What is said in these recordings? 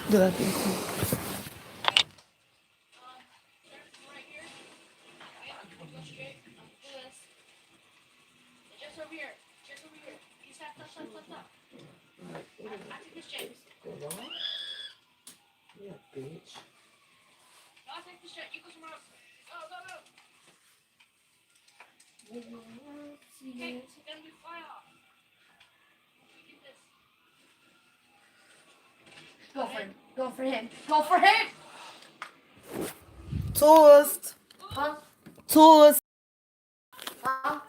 Did I think so? Yeah, bitch. Go for him. Go for him. Go for him. Toast. Huh? Toast. Huh?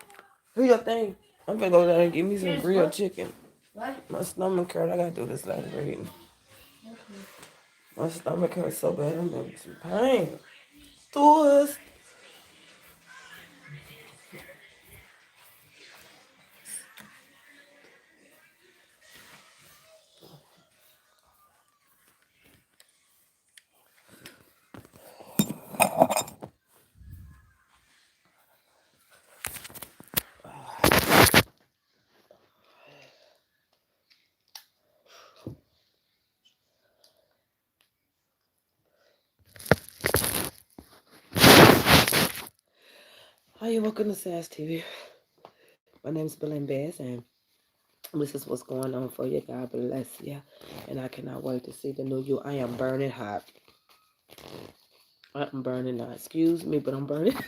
Who your thing? I'm gonna go down and get me some Here's grilled what? chicken. What? My stomach hurt. I gotta do this last reading. My stomach hurts so bad. I'm in some pain. Toast. Hi, you welcome to SAS TV. My name's Belinda Bass, and this is what's going on for you. God bless you. And I cannot wait to see the new you. I am burning hot. I'm burning hot. Excuse me, but I'm burning.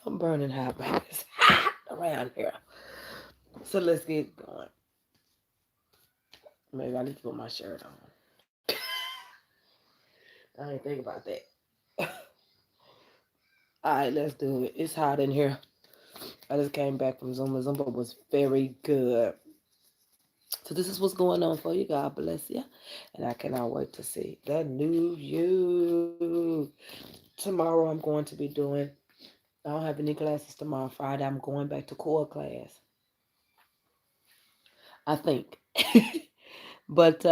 I'm burning hot, man. It's hot around here. So let's get going. Maybe I need to put my shirt on. I didn't think about that. All right, let's do it. It's hot in here. I just came back from Zumba. Zumba was very good. So this is what's going on for you. God bless you. And I cannot wait to see the new you. Tomorrow I'm going to be doing, I don't have any classes tomorrow. Friday I'm going back to core class. I think. But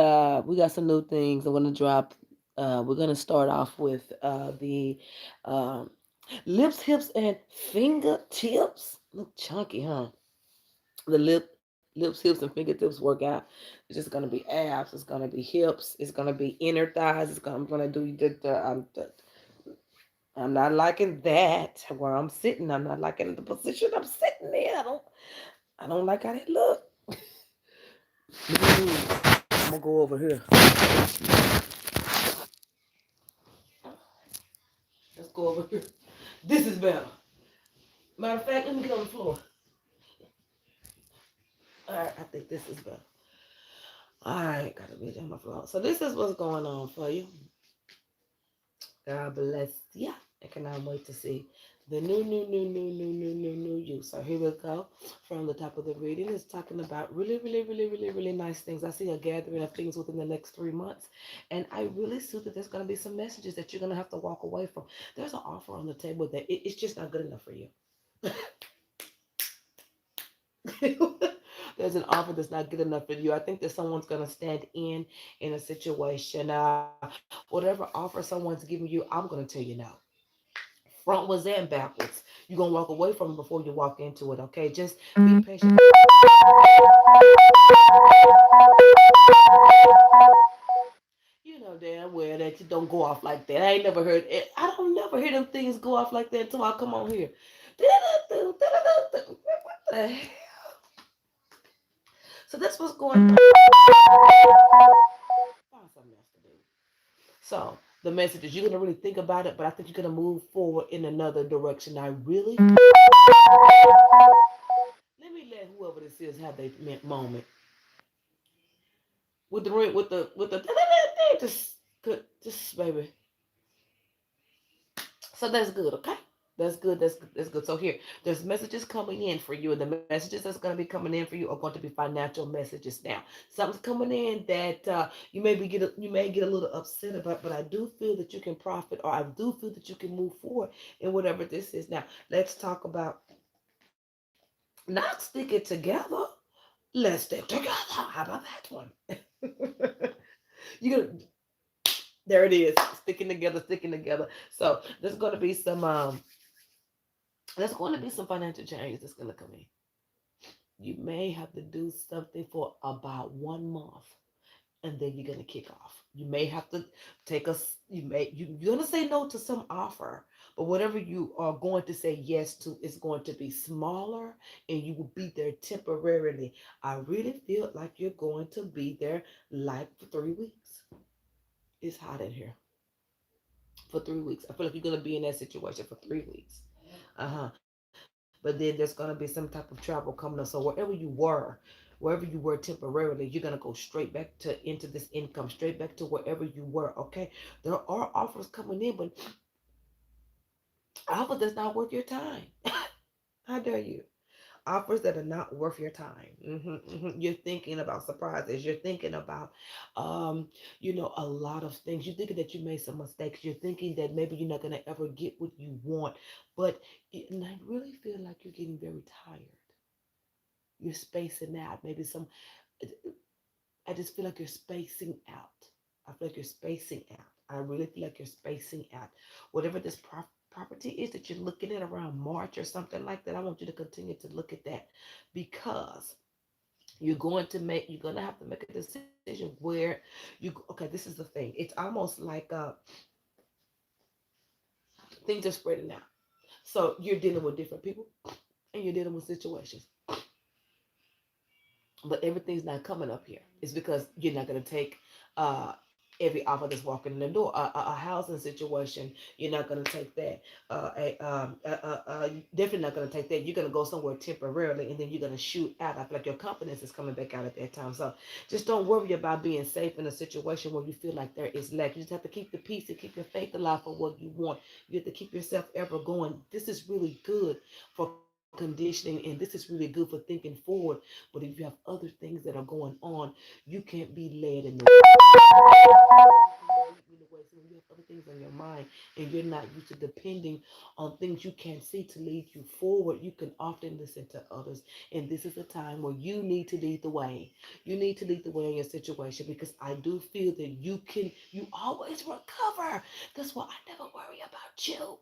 we got some new things. I'm gonna drop. We're gonna start off with the um, lips, hips, and fingertips. Look chunky, huh? The lips, hips, and fingertips workout. It's just gonna be abs. It's gonna be hips. It's gonna be inner thighs. I'm gonna do I'm not liking that where I'm sitting. I'm not liking the position I'm sitting in. I don't like how they look. I'm gonna go over here. Let's go over here. This is better. Matter of fact, let me get on the floor. All right, I think this is better. All right, gotta be on the floor. So this is what's going on for you. God bless you. I cannot wait to see the new you. So here we go. From the top of the reading, it's talking about really nice things. I see a gathering of things within the next 3 months, and I really see that there's going to be some messages that you're going to have to walk away from. There's an offer on the table that it's just not good enough for you. There's an offer that's not good enough for you. I think that someone's going to stand in a situation. Whatever offer someone's giving you, I'm going to tell you no. Frontwards and backwards. You're going to walk away from it before you walk into it, okay? Just be patient. You know damn well that you don't go off like that. I ain't never heard it. I don't never hear them things go off like that until I come on here. What the hell? So that's what's going on. Find something else to do. So the message is you're gonna really think about it, but I think you're gonna move forward in another direction. I really let me let whoever this is have their moment with the just just baby. So that's good, okay? That's good. That's good. That's good. So here, there's messages coming in for you, and the messages that's going to be coming in for you are going to be financial messages. Now, something's coming in that you may get a little upset about, but I do feel that you can profit, or I do feel that you can move forward in whatever this is. Now, let's talk about not sticking together. Let's stick together. How about that one? you gonna there it is, sticking together, sticking together. So there's going to be some There's going to be some financial changes that's going to come in. You may have to do something for about 1 month, and then you're gonna kick off. You may have to take us. You're gonna say no to some offer, but whatever you are going to say yes to is going to be smaller, and you will be there temporarily. I really feel like you're going to be there like for 3 weeks. It's hot in here for 3 weeks. I feel like you're gonna be in that situation for 3 weeks. But then there's gonna be some type of travel coming up. So wherever you were temporarily, you're gonna go straight back to into this income, straight back to wherever you were. Okay, there are offers coming in, but offers that's not worth your time. How dare you? Offers that are not worth your time. You're thinking about surprises. You're thinking about, um, a lot of things. You're thinking that you made some mistakes. You're thinking that maybe you're not gonna ever get what you want. But and I really feel like you're getting very tired. You're spacing out. Maybe some. I just feel like you're spacing out. I feel like you're spacing out. I really feel like you're spacing out. Whatever this property is that you're looking at around March or something like that, I want you to continue to look at that because you're going to have to make a decision where okay, this is the thing. It's almost like things are spreading out. So you're dealing with different people and you're dealing with situations, but everything's not coming up here. It's because you're not going to take uh, every offer that's walking in the door. A housing situation, you're not going to take that. Definitely not going to take that. You're going to go somewhere temporarily, and then you're going to shoot out. I feel like your confidence is coming back out at that time. So just don't worry about being safe in a situation where you feel like there is lack. You just have to keep the peace and keep your faith alive for what you want. You have to keep yourself ever going. This is really good for conditioning, and this is really good for thinking forward. But if you have other things that are going on, you can't be led in the way. So when you have other things on your mind and you're not used to depending on things you can't see to lead you forward, you can often listen to others. And this is a time where you need to lead the way. You need to lead the way in your situation because I do feel that you always recover. That's why I never worry about you.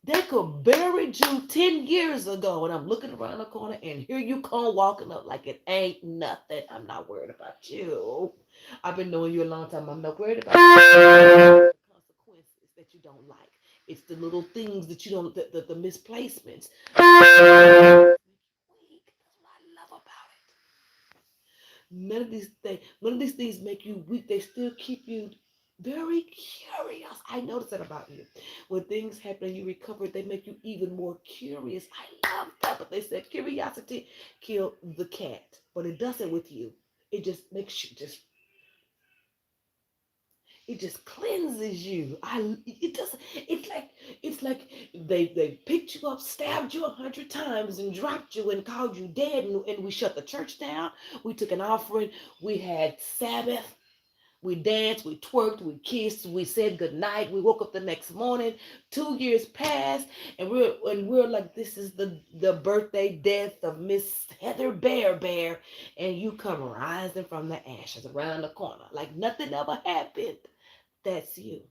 They could buried you 10 years ago, and I'm looking around the corner, and here you come walking up like it ain't nothing. I'm not worried about you. I've been knowing you a long time. I'm not worried about the consequences that you don't like. It's the little things that you don't, the misplacements. That's what I love about it. None of these things make you weak. They still keep you very curious. I noticed that about you. When things happen and you recover, they make you even more curious. I love that. But they said curiosity killed the cat, but it doesn't with you. It just makes you just it just cleanses you. It doesn't. It's like they picked you up, stabbed you 100 times, and dropped you and called you dead. And we shut the church down. We took an offering. We had Sabbath. We danced, we twerked, we kissed, we said goodnight. We woke up the next morning. 2 years passed, and we're like, this is the birthday death of Miss Heather Bear, and you come rising from the ashes around the corner like nothing ever happened. That's you.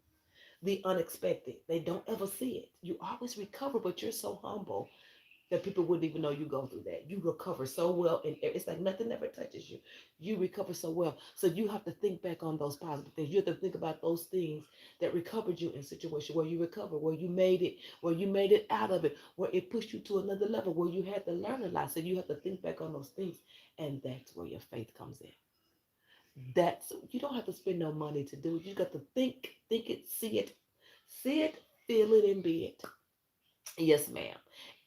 The unexpected. They don't ever see it. You always recover, but you're so humble that people wouldn't even know you go through that. You recover so well, and it's like nothing ever touches you. You recover so well. So you have to think back on those positive things. You have to think about those things that recovered you in a situation where you recover, where you made it out of it, where it pushed you to another level, where you had to learn a lot. So you have to think back on those things, and that's where your faith comes in. That's you don't have to spend no money to do it. You got to think it, see it, feel it, and be it. Yes, ma'am.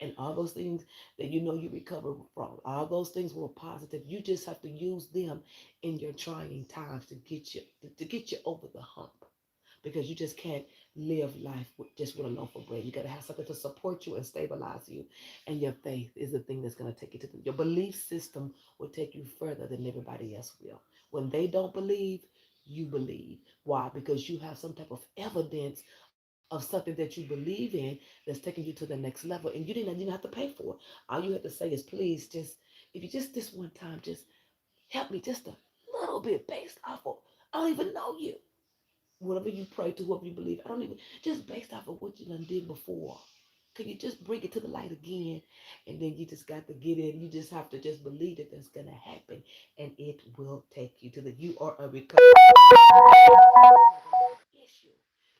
And all those things that you know you recover from, all those things were positive. You just have to use them in your trying times to get you over the hump. Because you just can't live life just with a loaf of bread. You got to have something to support you and stabilize you. And your faith is the thing that's going to take you to your belief system will take you further than everybody else will. When they don't believe, you believe. Why? Because you have some type of evidence of something that you believe in that's taking you to the next level, and you didn't have to pay for it. All you have to say is, please, just if you just this one time, just help me just a little bit based off of I don't even know you. Whatever you pray to, whoever you believe, I don't even just based off of what you done did before. Can you just bring it to the light again? And then you just got to get in. You just have to just believe that that's going to happen. And it will take you to the, you are a recovery issue.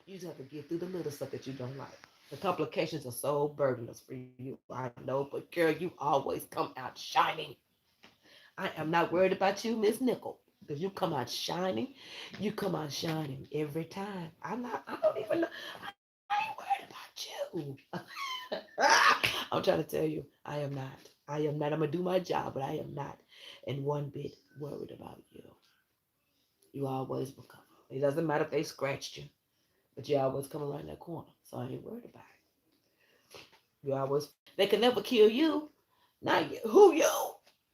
You just have to get through the little stuff that you don't like. The complications are so burdenless for you, I know, but girl, you always come out shining. I am not worried about you, Miss Nickel, because you come out shining. You come out shining every time. I don't even know. I ain't worried about you. I'm trying to tell you, I am not. I am not. I'm going to do my job, but I am not in one bit worried about you. You always recover. It doesn't matter if they scratched you, but you always come around that corner. So I ain't worried about it. You always, they can never kill you. Not you. Who you?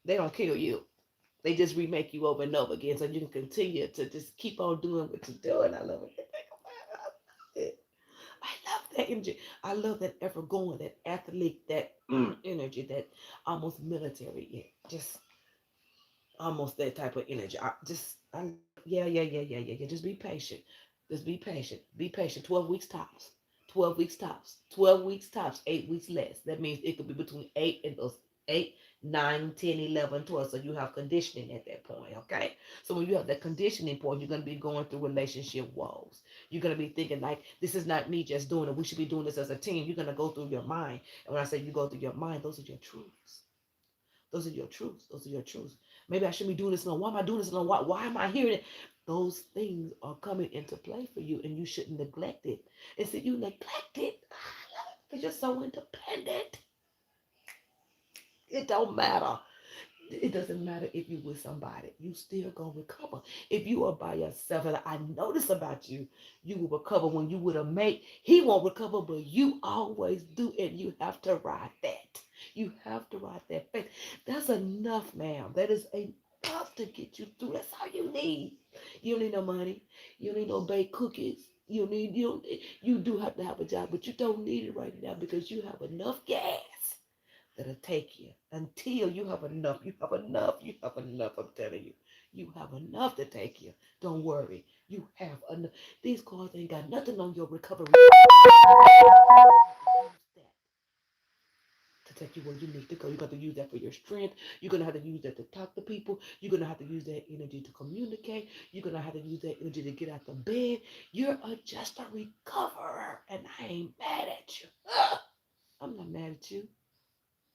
They don't kill you. They just remake you over and over again so you can continue to just keep on doing what you're doing. I love it. I love that energy. I love that ever going, that athlete, that energy, that almost military, just almost that type of energy. Yeah. Just be patient. Just be patient. Be patient. 12 weeks tops. 12 weeks tops. 12 weeks tops. 8 weeks less. That means it could be between 8, 9, 10, 11, 12. So you have conditioning at that point, okay? So when you have that conditioning point, you're going to be going through relationship woes. You're going to be thinking like, this is not me just doing it. We should be doing this as a team. You're going to go through your mind. And when I say you go through your mind, those are your truths. Those are your truths. Those are your truths. Maybe I shouldn't be doing this alone. Why am I doing this alone? Why am I hearing it? Those things are coming into play for you, and you shouldn't neglect it. And see, you neglect it because you're so independent. It don't matter. It doesn't matter if you with somebody. You still gonna recover. If you are by yourself, and I notice about you, you will recover when you with a mate. He won't recover, but you always do, and you have to ride that. You have to ride that faith. That's enough, ma'am. That is enough to get you through. That's all you need. You don't need no money. You don't need no baked cookies. You do have to have a job, but you don't need it right now because you have enough gas that'll take you until you have enough. You have enough. You have enough. I'm telling you. You have enough to take you. Don't worry. You have enough. These cars ain't got nothing on your recovery. Use that to take you where you need to go. You're going to use that for your strength. You're going to have to use that to talk to people. You're going to have to use that energy to communicate. You're going to have to use that energy to get out the bed. Just a recoverer, and I ain't mad at you. I'm not mad at you.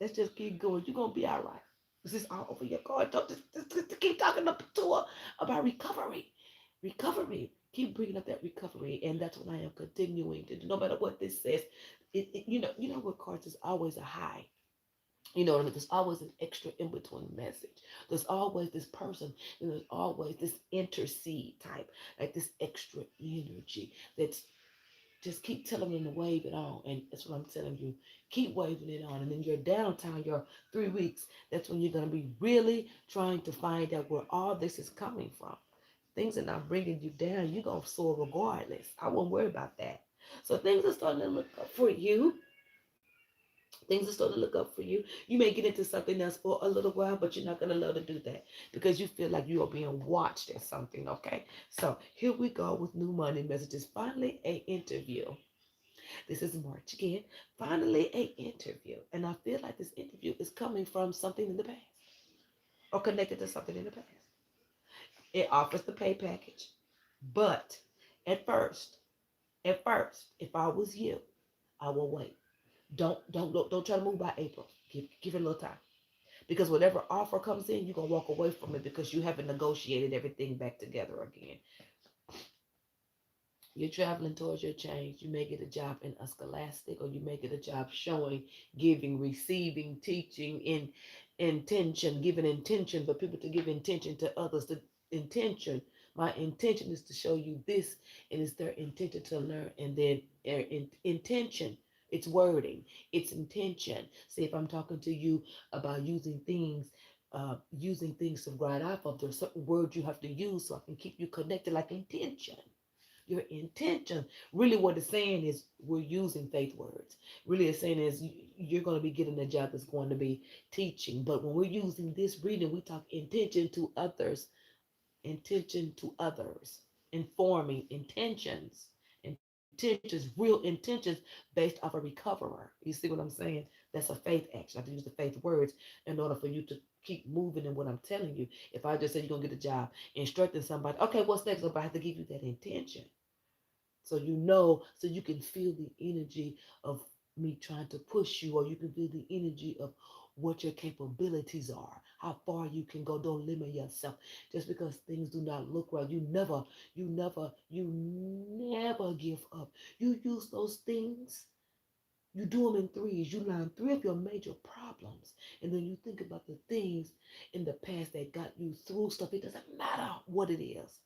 Let's just keep going. You're gonna be all right. This is all over your card. Don't just keep talking to her about recovery. Recovery. Keep bringing up that recovery, and that's what I am continuing to do. No matter what this says, you know what cards is always a high. You know what I mean? There's always an extra in between message. There's always this person, and there's always this intercede type, like this extra energy that's just keep telling them to wave it on. And that's what I'm telling you. Keep waving it on. And in your downtime, your 3 weeks, that's when you're going to be really trying to find out where all this is coming from. Things are not bringing you down. You're going to soar regardless. I won't worry about that. So things are starting to look up for you. Things are starting to look up for you. You may get into something else for a little while, but you're not going to love to do that because you feel like you are being watched at something, okay? So here we go with new money messages. Finally, a interview. This is March again. Finally, a interview. And I feel like this interview is coming from something in the past or connected to something in the past. It offers the pay package. But at first, if I was you, I will wait. Don't try to move by April. Give it a little time. Because whatever offer comes in, you're gonna walk away from it because you haven't negotiated everything back together again. You're traveling towards your change. You may get a job in a scholastic, or you may get a job showing, giving, receiving, teaching, in intention, giving intention for people to give intention to others. The intention, my intention is to show you this, and it's their intention to learn, and then their intention. It's wording, it's intention. See, if I'm talking to you about using things to write off of, there's certain words you have to use so I can keep you connected, like intention, your intention. Really, what it's saying is we're using faith words. Really, it's saying is you're going to be getting a job that's going to be teaching. But when we're using this reading, we talk intention to others, informing intentions, intentions. intentions, real intentions based off a recoverer. You see what I'm saying? That's a faith action. I have to use the faith words in order for you to keep moving in what I'm telling you. If I just say you're gonna get a job, instructing somebody, okay, what's next? But I have to give you that intention. So you know, so you can feel the energy of me trying to push you, or you can feel the energy of what your capabilities are, how far you can go. Don't limit yourself just because things do not look right. You never give up. You use those things. You do them in threes. You learn three of your major problems, and then you think about the things in the past that got you through stuff. It doesn't matter what it is.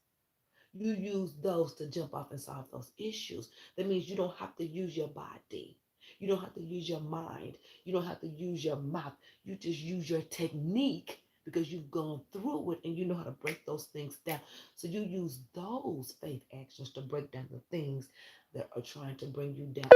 You use those to jump off and solve those issues. That means you don't have to use your body. You don't have to use your mind. You don't have to use your mouth. You just use your technique because you've gone through it and you know how to break those things down. So you use those faith actions to break down the things that are trying to bring you down.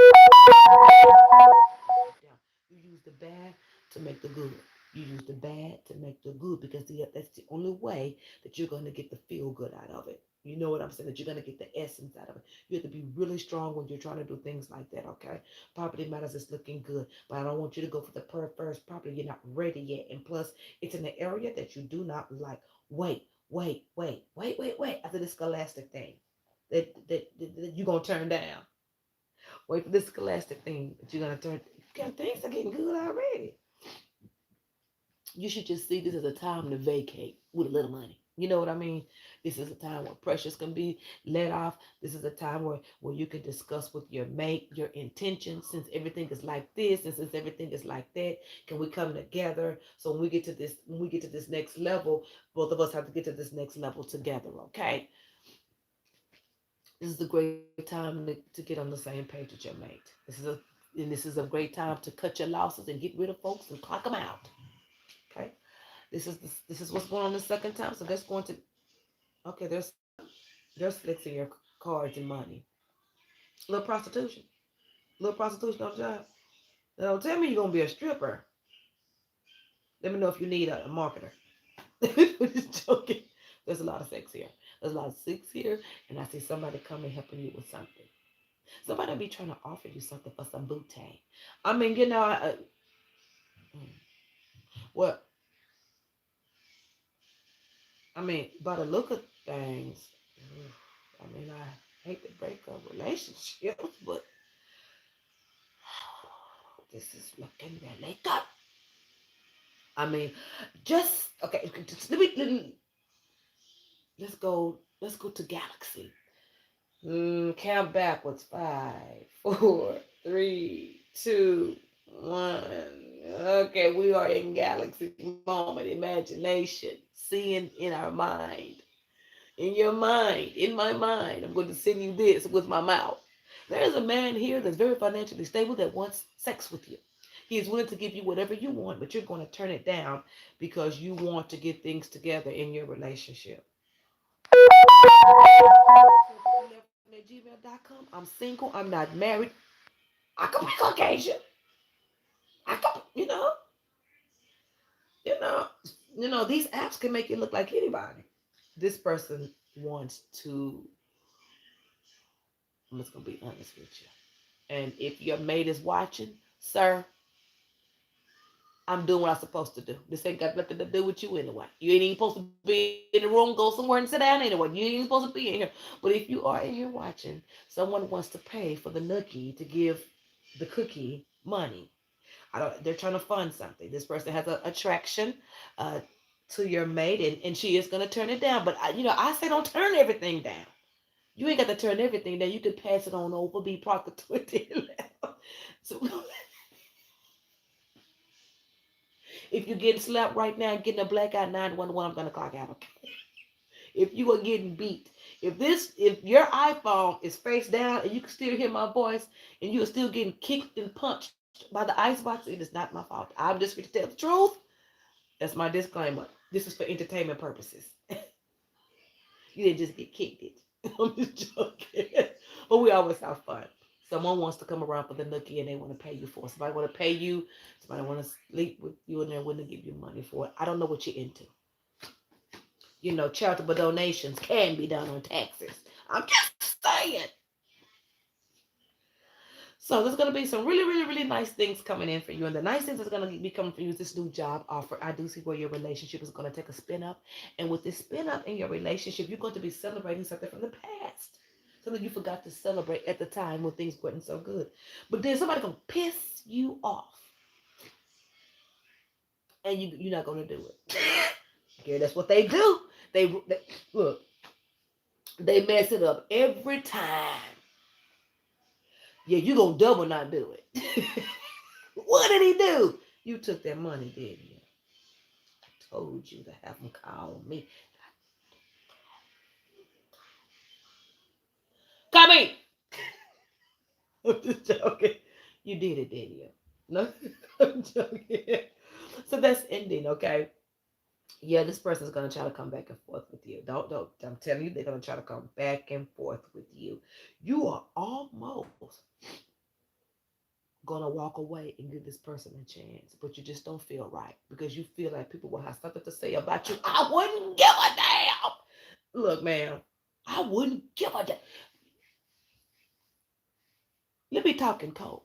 You use the bad to make the good. You use the bad to make the good because that's the only way that you're going to get the feel good out of it. You know what I'm saying? That you're going to get the essence out of it. You have to be really strong when you're trying to do things like that, okay? Property matters is looking good, but I don't want you to go for the first property. You're not ready yet. And plus, it's in an area that you do not like. Wait. After this scholastic thing that you're going to turn down. Wait for this scholastic thing that you're going to turn. God, things are getting good already. You should just see this as a time to vacate with a little money. You know what I mean? This is a time where pressures can be let off. This is a time where you can discuss with your mate your intentions. Since everything is like this, and since everything is like that, can we come together? So when we get to this next level, both of us have to get to this next level together. Okay? This is a great time to get on the same page with your mate. This is a great time to cut your losses and get rid of folks and clock them out. Okay? This is what's going on the second time. So that's going to okay. There's flicks in your cards and money. A little prostitution, a little prostitution on the job. Now don't tell me you're gonna be a stripper. Let me know if you need a marketer. Just joking. There's a lot of sex here. There's a lot of sex here, and I see somebody coming helping you with something. Somebody be trying to offer you something for some booty. I mean, what? I mean, by the look of things, I mean, I hate to break up relationships, but this is looking really good. I mean, just okay. Just let's go to Galaxy. Count backwards. 5, 4, 3, 2, 1. Okay, we are in Galaxy moment. Imagination, seeing in our mind. In your mind, in my mind, I'm going to send you this with my mouth. There's a man here that's very financially stable that wants sex with you. He is willing to give you whatever you want, but you're going to turn it down because you want to get things together in your relationship. At gmail.com. I'm single. I'm not married. I could be Caucasian. I could, you know, these apps can make you look like anybody. This person wants to, I'm just going to be honest with you. And if your mate is watching, sir, I'm doing what I'm supposed to do. This ain't got nothing to do with you anyway. You ain't even supposed to be in the room. Go somewhere and sit down anyway. You ain't even supposed to be in here. But if you are in here watching, someone wants to pay for the nookie to give the cookie money. They're trying to fund something. This person has an attraction uh, to your mate, and she is going to turn it down. But I say don't turn everything down. You ain't got to turn everything down. You can pass it on over, be prostituted. So if you're getting slapped right now, getting a black eye 911, I'm gonna clock out. Okay. If you are getting beat, if your iPhone is face down and you can still hear my voice, and you're still getting kicked and punched by the icebox, it is not my fault. I'm just here to tell the truth. That's my disclaimer. This is for entertainment purposes. You didn't just get kicked it. I'm just joking. But we always have fun. Someone wants to come around for the nookie and they want to pay you for it. Somebody want to pay you. Somebody want to sleep with you and they're willing to give you money for it. I don't know what you're into. Charitable donations can be done on taxes. I'm just saying. So there's gonna be some really, really, really nice things coming in for you. And the nice things that's gonna be coming for you is this new job offer. I do see where your relationship is gonna take a spin up. And with this spin up in your relationship, you're going to be celebrating something from the past. Something you forgot to celebrate at the time when things weren't so good. But then somebody gonna piss you off. And you're not gonna do it. Yeah, that's what they do. They look, they mess it up every time. Yeah, you gonna double not do it. What did he do? You took that money, didn't you? I told you to have him call me. Come in. I'm just joking. You did it, didn't you? No, I'm joking. So that's ending, okay? Yeah, this person's gonna try to come back and forth with you. Don't. I'm telling you, they're gonna try to come back and forth with you. You are almost gonna walk away and give this person a chance, but you just don't feel right because you feel like people will have something to say about you. I wouldn't give a damn. Look, man, I wouldn't give a damn. Let me talking cold.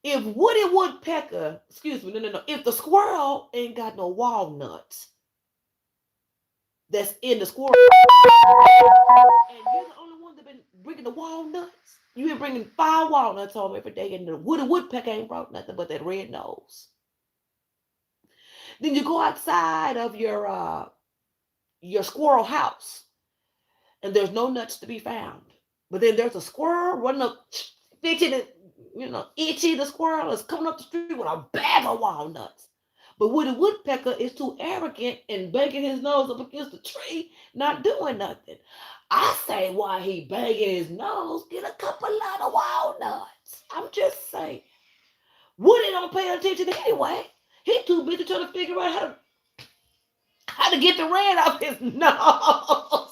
If Woody Woodpecker, excuse me, no, if the squirrel ain't got no walnuts that's in the squirrel, and you're the only one that been bringing the walnuts, you been bringing 5 walnuts home every day, and the Woody Woodpecker ain't brought nothing but that red nose. Then you go outside of your squirrel house, and there's no nuts to be found. But then there's a squirrel running up, fidgeting, itchy. The squirrel is coming up the street with a bag of walnuts. But Woody Woodpecker is too arrogant and banging his nose up against the tree, not doing nothing. I say, while he banging his nose, get a couple lot of walnuts. I'm just saying. Woody don't pay attention anyway. He too busy trying to figure out how to get the red off his nose.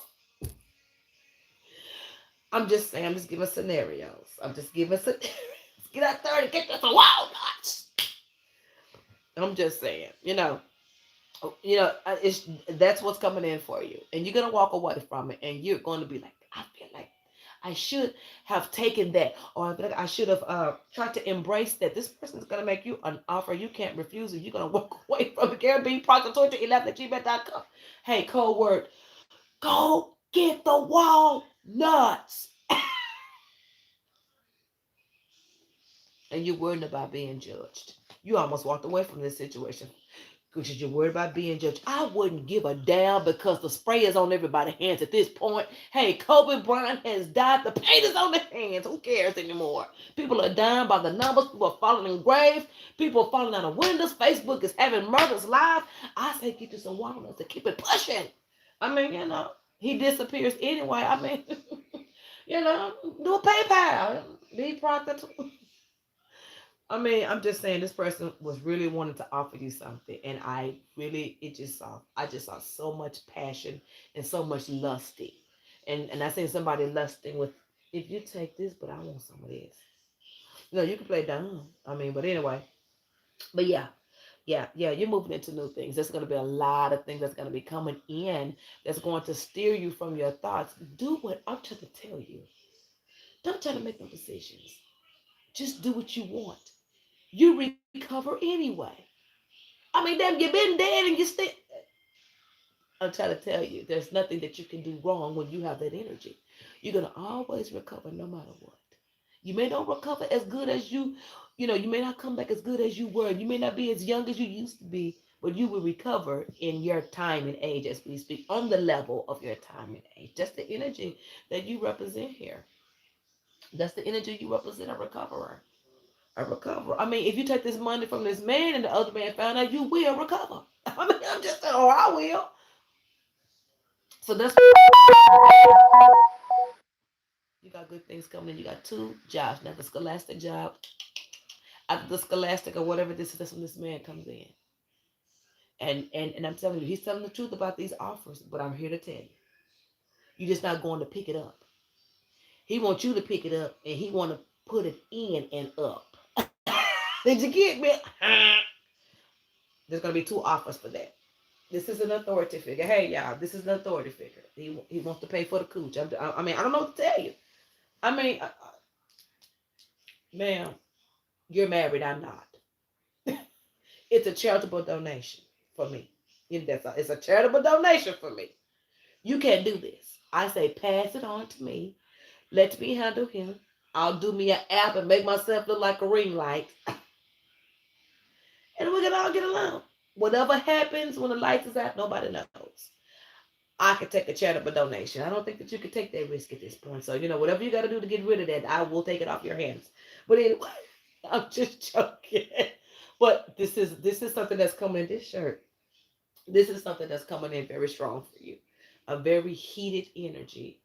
I'm just saying, I'm just giving scenarios. I'm just giving scenarios. Get out there and get some walnuts. I'm just saying, it's that's what's coming in for you, and you're gonna walk away from it, and you're going to be like, I feel like I should have taken that, or I feel like I should have tried to embrace that. This person is gonna make you an offer you can't refuse, and you're gonna walk away from it. Caribbean Proctor 11 at gmail.com. Hey, code word, go get the walnuts. And you're worried about being judged. You almost walked away from this situation because you're worried about being judged. I wouldn't give a damn because the spray is on everybody's hands at this point. Hey, Kobe Bryant has died. The paint is on their hands. Who cares anymore? People are dying by the numbers. People are falling in graves. People are falling out of windows. Facebook is having murders live. I say get you some walnuts to keep it pushing. I mean, he disappears anyway. I mean, do a PayPal. Be Proctor. I mean, I'm just saying this person was really wanting to offer you something, and I just saw so much passion and so much lusting, and I seen somebody lusting with, if you take this, but I want some of this. You can play dumb. I mean, but anyway, but yeah, yeah, you're moving into new things. There's going to be a lot of things that's going to be coming in that's going to steer you from your thoughts. Do what I'm trying to tell you. Don't try to make no decisions. Just do what you want. You recover anyway. I mean, damn, you've been dead and you still. I'm trying to tell you, there's nothing that you can do wrong when you have that energy. You're gonna always recover no matter what. You may not recover as good as you may not come back as good as you were. You may not be as young as you used to be, but you will recover in your time and age as we speak, on the level of your time and age. That's the energy that you represent here. That's the energy you represent, a recoverer. A recover. I mean, if you take this money from this man and the other man found out, you will recover. I mean, I'm just saying, or I will. So that's, you got good things coming in. You got 2 jobs. Now the scholastic job, after the scholastic or whatever this is, that's when this man comes in. And I'm telling you, he's telling the truth about these offers, but I'm here to tell you. You're just not going to pick it up. He wants you to pick it up and he want to put it in and up. Did you get me? There's going to be 2 offers for that. This is an authority figure. Hey, y'all, this is an authority figure. He wants to pay for the cooch. I mean, I don't know what to tell you. I mean, Ma'am, you're married. I'm not. It's a charitable donation for me. It's a charitable donation for me. You can't do this. I say pass it on to me. Let me handle him. I'll do me an app and make myself look like a ring light, and we can all get along. Whatever happens when the lights is out, nobody knows. I could take a charitable donation. I don't think that you could take that risk at this point. So, whatever you got to do to get rid of that, I will take it off your hands. But anyway, I'm just joking. But this is something that's coming in this shirt. This is something that's coming in very strong for you. A very heated energy.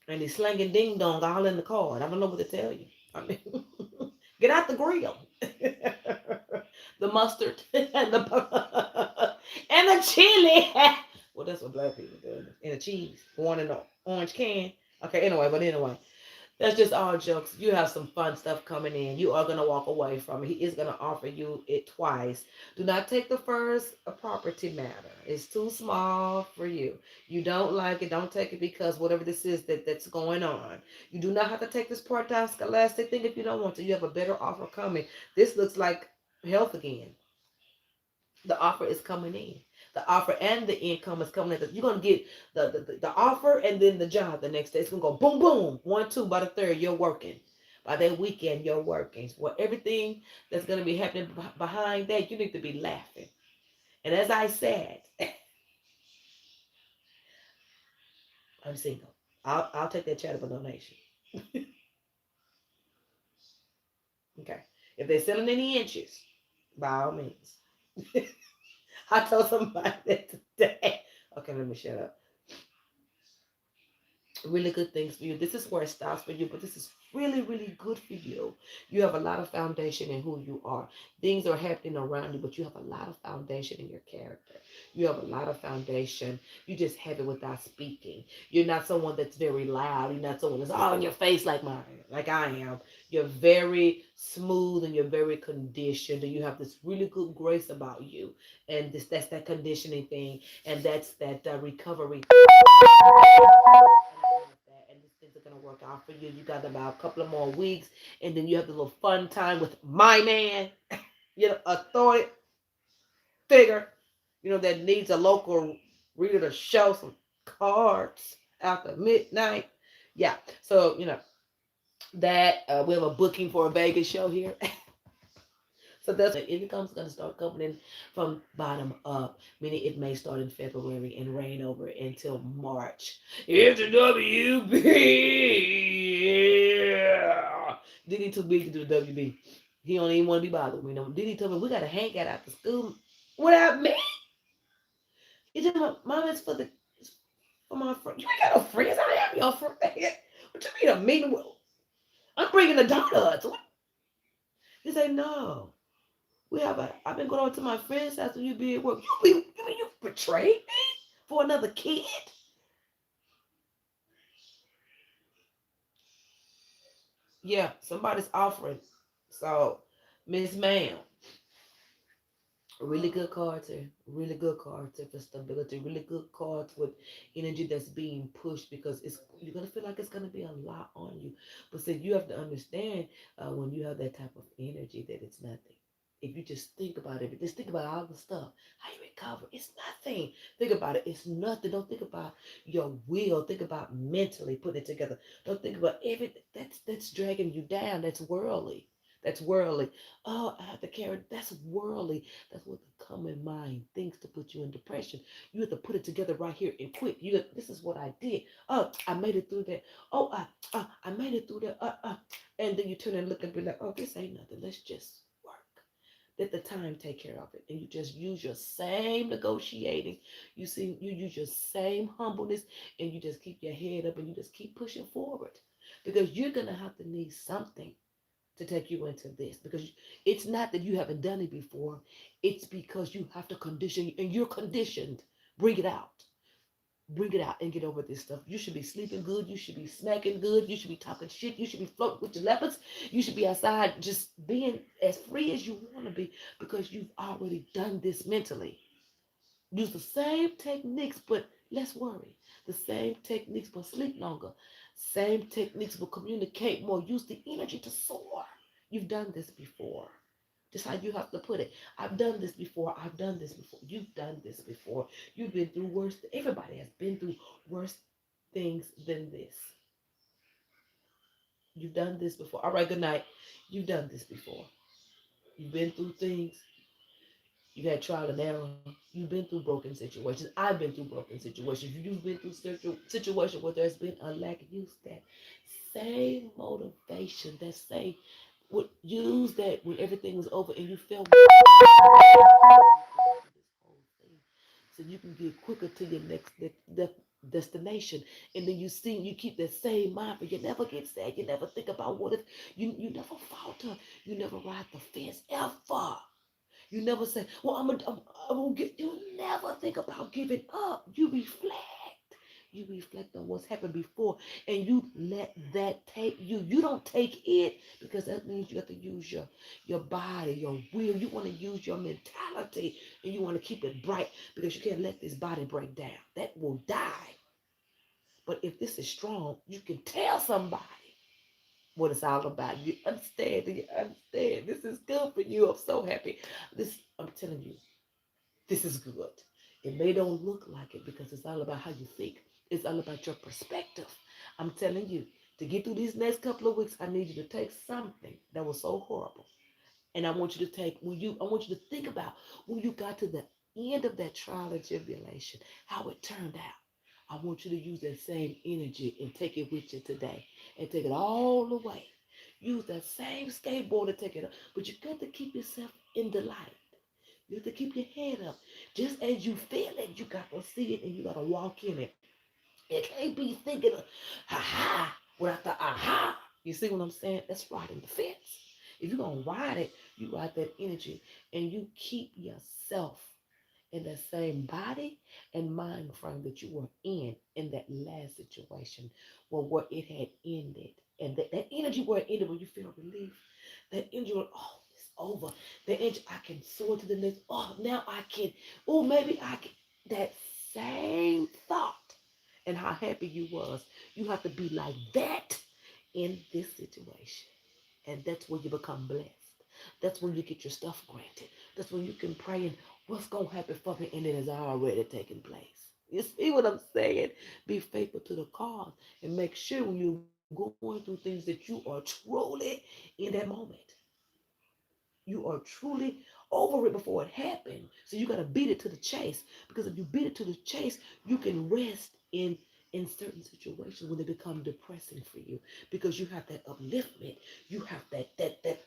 And he's slanging ding dong all in the card. I don't know what to tell you. I mean, get out the grill. The mustard and the chili. Well, that's what black people do. And the cheese. One in the orange can. Okay, anyway, that's just all jokes. You have some fun stuff coming in. You are gonna walk away from it. He is gonna offer you it twice. Do not take the first a property matter. It's too small for you. You don't like it. Don't take it because whatever this is that's going on. You do not have to take this part-time scholastic thing if you don't want to. You have a better offer coming. This looks like health again. The offer is coming in. The offer and the income is coming in. You're gonna get the offer and then the job the next day. It's gonna go boom boom. 1, 2 by the third, you're working. By that weekend, you're working. Well, everything that's gonna be happening behind that, you need to be laughing. And as I said, I'm single. I'll take that charitable donation. Okay. If they're selling any inches, by all means. I told somebody that today. Okay, let me shut up. Really good things for you. This is where it stops for you, but this is really, really good for you. You have a lot of foundation in who you are. Things are happening around you, but you have a lot of foundation in your character. You have a lot of foundation. You just have it without speaking. You're not someone that's very loud. You're not someone that's all in your face like I am. You're very smooth and you're very conditioned, and you have this really good grace about you. And that's that conditioning thing, and that's that recovery and these things are gonna work out for you. You got about a couple of more weeks, and then you have the little fun time with my man, authority figure, that needs a local reader to show some cards after midnight. Yeah, so that we have a booking for a Vegas show here. So that's the income's gonna start coming in from bottom up, meaning it may start in February and reign over until March. It's a WB. Diddy too big to do the WB. He don't even want to be bothered. Diddy told me we got a hangout after school without me. He told me, Mom, it's for my friend. You ain't got no friends. I have your friend. What you mean a meeting? I'm bringing the donuts. He said no. I've been going over to my friends after you be at work. You betrayed me for another kid? Yeah, somebody's offering. So, Miss Ma'am, really good cards here. Really good cards here for stability. Really good cards with energy that's being pushed because you're gonna feel like it's gonna be a lot on you. But see, you have to understand when you have that type of energy that it's nothing. If you just think about it, just think about all the stuff, how you recover. It's nothing. Think about it. It's nothing. Don't think about your will. Think about mentally putting it together. Don't think about everything that's dragging you down. That's worldly. That's worldly. Oh, I have to carry. That's worldly. That's what the common mind thinks to put you in depression. You have to put it together right here and quick. This is what I did. Oh, I made it through that. Oh, I made it through that. And then you turn and look and be like, oh, this ain't nothing. Let's just work. Let the time take care of it, and you just use your same negotiating. You use your same humbleness, and you just keep your head up, and you just keep pushing forward, because you're gonna have to need something to take you into this, because it's not that you haven't done it before, it's because you have to condition, and you're conditioned. Bring it out. Bring it out and get over this stuff. You should be sleeping good. You should be smacking good. You should be talking shit. You should be floating with your leopards. You should be outside just being as free as you want to be, because you've already done this mentally. Use the same techniques, but less worry. The same techniques, but sleep longer. Same techniques will communicate more. Use the energy to soar. You've done this before. Just how you have to put it. I've done this before. I've done this before. You've done this before. You've been through worse. Everybody has been through worse things than this. You've done this before. All right, good night. You've done this before. You've been through things. You've had trial and error. You've been through broken situations. I've been through broken situations. You've been through situations where there's been a lack. Use that same motivation, that same, would use that when everything was over and you felt so you can get quicker to your next destination. And then you keep that same mind, but you never get sad. You never think about what if. You never falter. You never ride the fence ever. You never say, well, I'm gonna get. You never think about giving up. You reflect. You reflect on what's happened before, and you let that take you. You don't take it because that means you have to use your body, your will. You want to use your mentality, and you want to keep it bright because you can't let this body break down. That will die. But if this is strong, you can tell somebody what it's all about. You understand? Do you understand? This is good for you. I'm so happy. I'm telling you, this is good. It may don't look like it because it's all about how you think. It's all about your perspective. I'm telling you, to get through these next couple of weeks, I need you to take something that was so horrible. And I want you to take I want you to think about when you got to the end of that trial and tribulation, how it turned out. I want you to use that same energy and take it with you today and take it all the way. Use that same skateboard to take it up. But you got to keep yourself in the light. You have to keep your head up. Just as you feel it, you got to see it and you got to walk in it. You can't be thinking, ha ha, without the aha. You see what I'm saying? That's riding the fence. If you're going to ride it, you ride that energy and you keep yourself in that same body and mind frame that you were in that last situation where it had ended. And that energy where it ended, where you feel relief, that energy where, oh, it's over. The energy, I can soar to the next, oh, now I can, oh, maybe I can. That same thought and how happy you was, you have to be like that in this situation. And that's when you become blessed. That's when you get your stuff granted. That's when you can pray and what's going to happen for me and it has already taken place. You see what I'm saying? Be faithful to the cause and make sure when you're going through things that you are truly in that moment. You are truly over it before it happened. So you got to beat it to the chase. Because if you beat it to the chase, you can rest in certain situations when they become depressing for you because you have that upliftment, you have that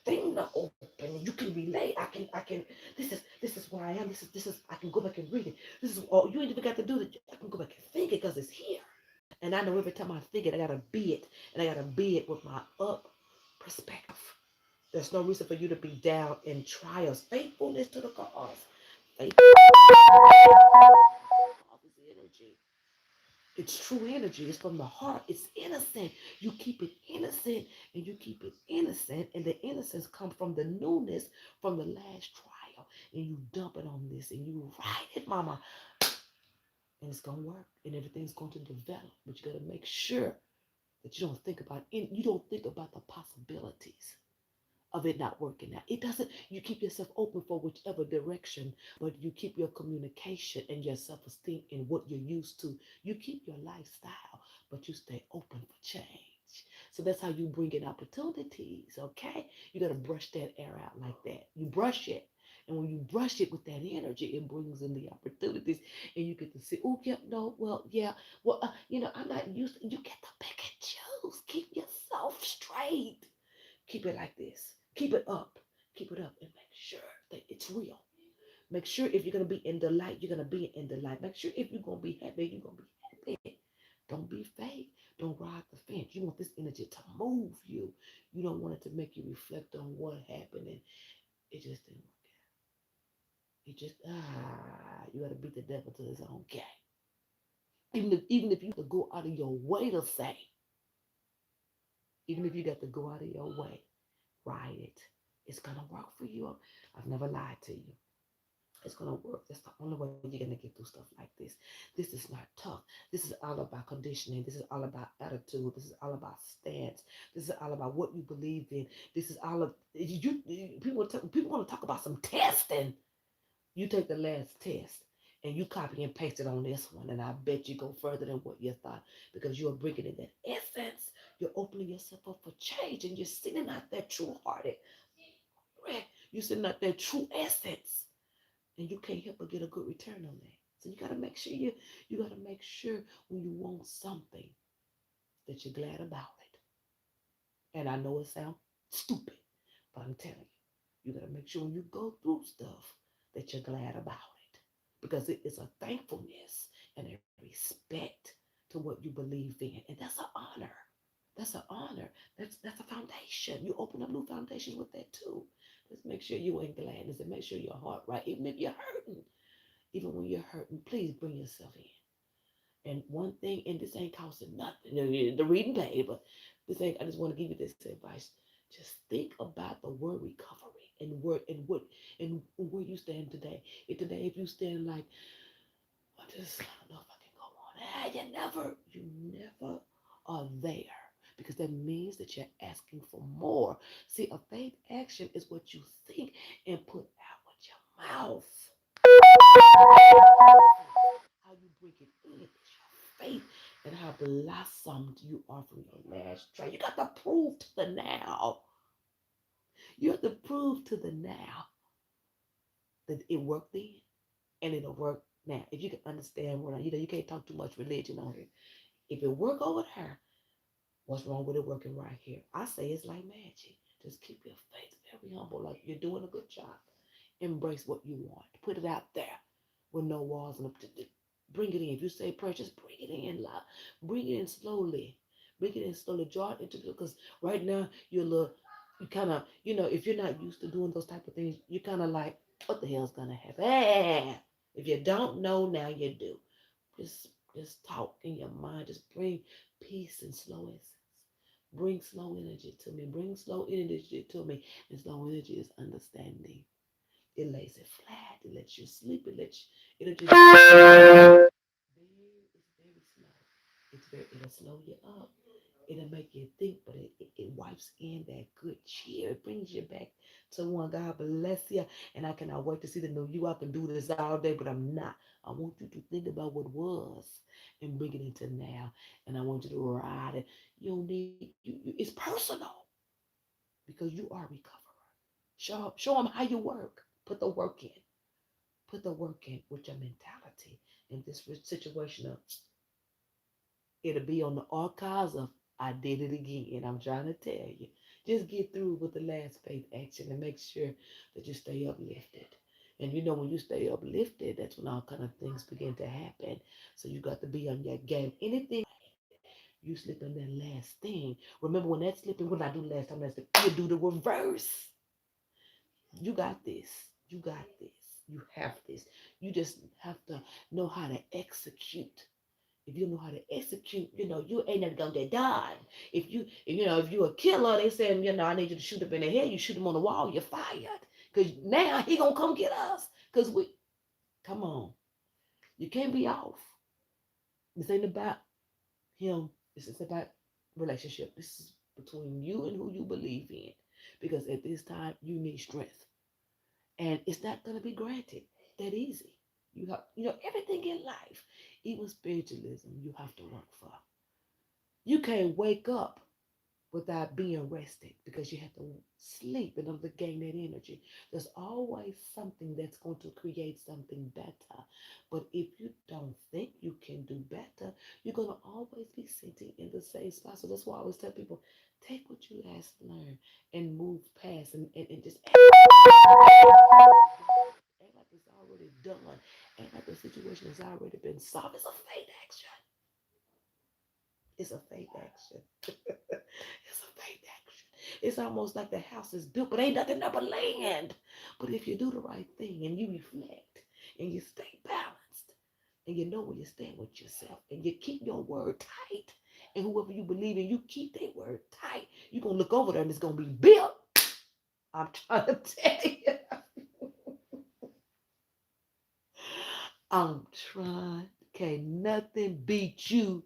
thing to open. You can relate. I can. This is where I am. This is. I can go back and read it. This is all you ain't even got to do. That I can go back and think it because it's here. And I know every time I think it, I gotta be it, and I gotta be it with my up perspective. There's no reason for you to be down in trials. Faithfulness to the cause. Faithfulness is energy. It's true energy. It's from the heart. It's innocent. You keep it innocent and you keep it innocent. And the innocence comes from the newness from the last trial. And you dump it on this and you ride it, mama. And it's gonna work and everything's going to develop. But you gotta make sure that you don't think about the possibilities of it not working out. It doesn't, you keep yourself open for whichever direction, but you keep your communication and your self-esteem in what you're used to. You keep your lifestyle, but you stay open for change. So that's how you bring in opportunities, okay? You got to brush that air out like that. You brush it. And when you brush it with that energy, it brings in the opportunities, and you get to see, oh, yeah, no, well, yeah, well, I'm not used. You get to pick and choose. Keep yourself straight. Keep it like this. Keep it up. Keep it up and make sure that it's real. Make sure if you're going to be in the light, you're going to be in the light. Make sure if you're going to be happy, you're going to be happy. Don't be fake. Don't ride the fence. You want this energy to move you. You don't want it to make you reflect on what happened and it just didn't work out. It just, you got to beat the devil to his own game. Even if you have to go out of your way to say, even if you got to go out of your way, ride it. It's gonna work for you. I've never lied to you. It's gonna work. That's the only way you're gonna get through stuff like this. This is not tough. This is all about conditioning. This is all about attitude. This is all about stance. This is all about what you believe in. This is all of people want to talk about some testing. You take the last test and you copy and paste it on this one, and I bet you go further than what you thought because you're bringing in that essence. You're opening yourself up for change, and you're sending out that true hearted. You're sending out that true essence, and you can't help but get a good return on that. So you gotta make sure you gotta make sure when you want something that you're glad about it. And I know it sounds stupid, but I'm telling you, you gotta make sure when you go through stuff that you're glad about it. Because it is a thankfulness and a respect to what you believe in. And that's an honor. That's an honor. That's a foundation. You open up new foundations with that too. Just make sure you in gladness and make sure your heart right. Even if you're hurting, even when you're hurting, please bring yourself in. And one thing, and this ain't costing nothing, the reading pay, but this ain't, I just want to give you this advice. Just think about the word recovery and where you stand today. If you stand like, I don't know if I can go on. You never are there because that means that you're asking for more. See, a faith action is what you think and put out with your mouth. How you bring it in is your faith and how blossomed you are from your last try. You got to prove to the now. You have to prove to the now that it worked then and it'll work now. If you can understand what you can't talk too much religion on here. If it work over there, what's wrong with it working right here? I say it's like magic. Just keep your faith very humble, like you're doing a good job. Embrace what you want. Put it out there with no walls and bring it in. If you say prayer, just bring it in loud. Bring it in slowly. Bring it in slowly. Draw it into because right now you're a little you kind of, if you're not used to doing those type of things, you're kind of like, what the hell's gonna happen? Hey, if you don't know now, you do. Just just talk in your mind. Just bring peace and slow essence. Bring slow energy to me. Bring slow energy to me. And slow energy is understanding. It lays it flat. It lets you sleep. It'll just it's very slow. It'll slow you up. It'll make you think, but it wipes in that good cheer. It brings you back to one. God bless you. And I cannot wait to see the new you. I can do this all day, but I'm not. I want you to think about what was and bring it into now. And I want you to ride it. You don't need it's personal because you are a recoverer. Show them how you work. Put the work in. Put the work in with your mentality in this situation of it'll be on the archives of I did it again. I'm trying to tell you. Just get through with the last faith action and make sure that you stay uplifted. And when you stay uplifted, that's when all kind of things begin to happen. So you got to be on your game. Anything you slip in that last thing. Remember when that slipping, what I do last time? You do the reverse. You got this. You got this. You have this. You just have to know how to execute. If you know how to execute, you ain't never gonna get done. If you a killer, they say, I need you to shoot him in the head. You shoot him on the wall, you're fired. Cause now he gonna come get us. Cause come on, you can't be off. This ain't about him. This is about relationship. This is between you and who you believe in. Because at this time, you need strength, and it's not gonna be granted that easy. You have, everything in life, even spiritualism, you have to work for. You can't wake up without being rested because you have to sleep in order to gain that energy. There's always something that's going to create something better. But if you don't think you can do better, you're going to always be sitting in the same spot. So that's why I always tell people take what you last learned and move past and just act like it's already done. Act like the situation has already been solved. It's a faith action. It's a faith action. It's a faith action. It's almost like the house is built, but ain't nothing but land. But if you do the right thing and you reflect and you stay balanced and you know where you stand with yourself and you keep your word tight, and whoever you believe in, you keep their word tight, you're going to look over there and it's going to be built. I'm trying to tell you. I'm trying. Can't nothing beat you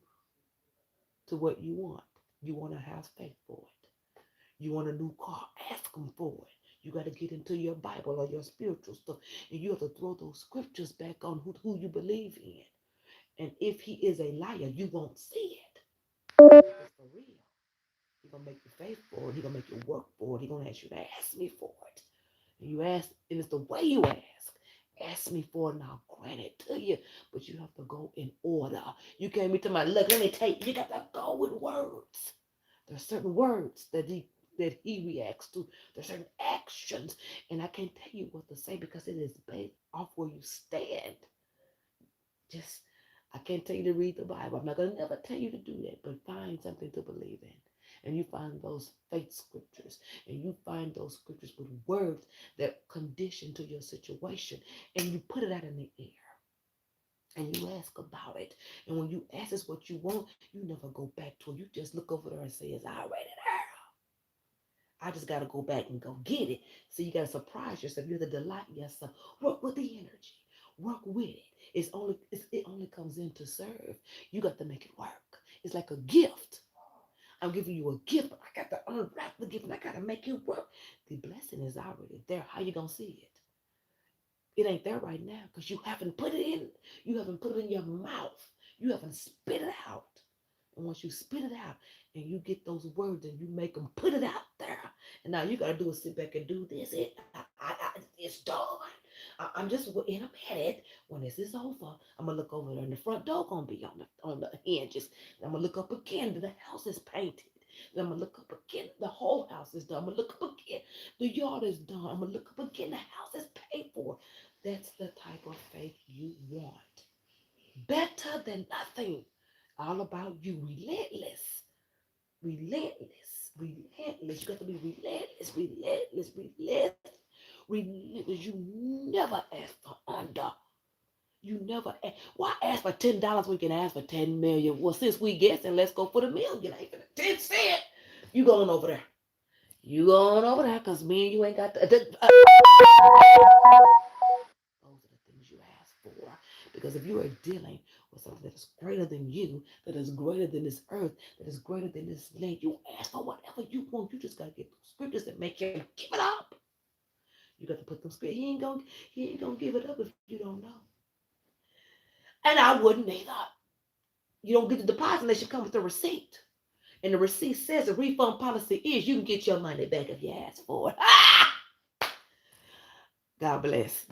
to what you want. You want to have faith for it. You want a new car, ask him for it. You got to get into your Bible or your spiritual stuff, and you have to throw those scriptures back on who you believe in. And if he is a liar, you won't see it. It's for real. He's gonna make you faith for it. He's gonna make you work for it. He's gonna ask you to ask me for it. And you ask, and it's the way you ask. Ask me for it, and I'll grant it to you. But you have to go in order. You can't be to my look. Let me take. You got to go with words. There's certain words that he reacts to. There's certain actions, and I can't tell you what to say because it is based off where you stand. Just I can't tell you to read the Bible. I'm not gonna never tell you to do that, but find something to believe in. And you find those faith scriptures, and you find those scriptures with words that condition to your situation, and you put it out in the air. And you ask about it. And when you ask us what you want, you never go back to it. You just look over there and say, it's already there. I just got to go back and go get it. So you got to surprise yourself. You have to delight yourself. Work with the energy. Work with it. It only comes in to serve. You got to make it work. It's like a gift. I'm giving you a gift, but I got to unwrap the gift and I got to make it work. The blessing is already there. How you going to see it? It ain't there right now because you haven't put it in. You haven't put it in your mouth. You haven't spit it out. And once you spit it out and you get those words and you make them put it out there, and now you got to do is sit back and do this. It's done. I'm just in a minute. When this is over, I'm gonna look over there, and the front door gonna be on the hinges. And I'm gonna look up again. The house is painted. Then I'm gonna look up again. The whole house is done. I'm gonna look up again. The yard is done. I'm gonna look up again. The house is paid for. That's the type of faith you want. Better than nothing. All about you. Relentless. Relentless. Relentless. You got to be relentless. Relentless. Relentless. Relentless. You never ask for under. You never ask. Why ask for $10 when you can ask for 10 million? Well, since we guessing, let's go for the million. I ain't gonna 10 cent. You going over there. You going over there because me and you ain't got those are the things you ask for. Because if you are dealing with something that is greater than you, that is greater than this earth, that is greater than this land, you ask for whatever you want. You just gotta get those scriptures that make you give it up. You got to put them scriptures. He ain't gonna give it up if you don't know. And I wouldn't either. You don't get the deposit unless you come with a receipt. And the receipt says the refund policy is you can get your money back if you ask for it. God bless.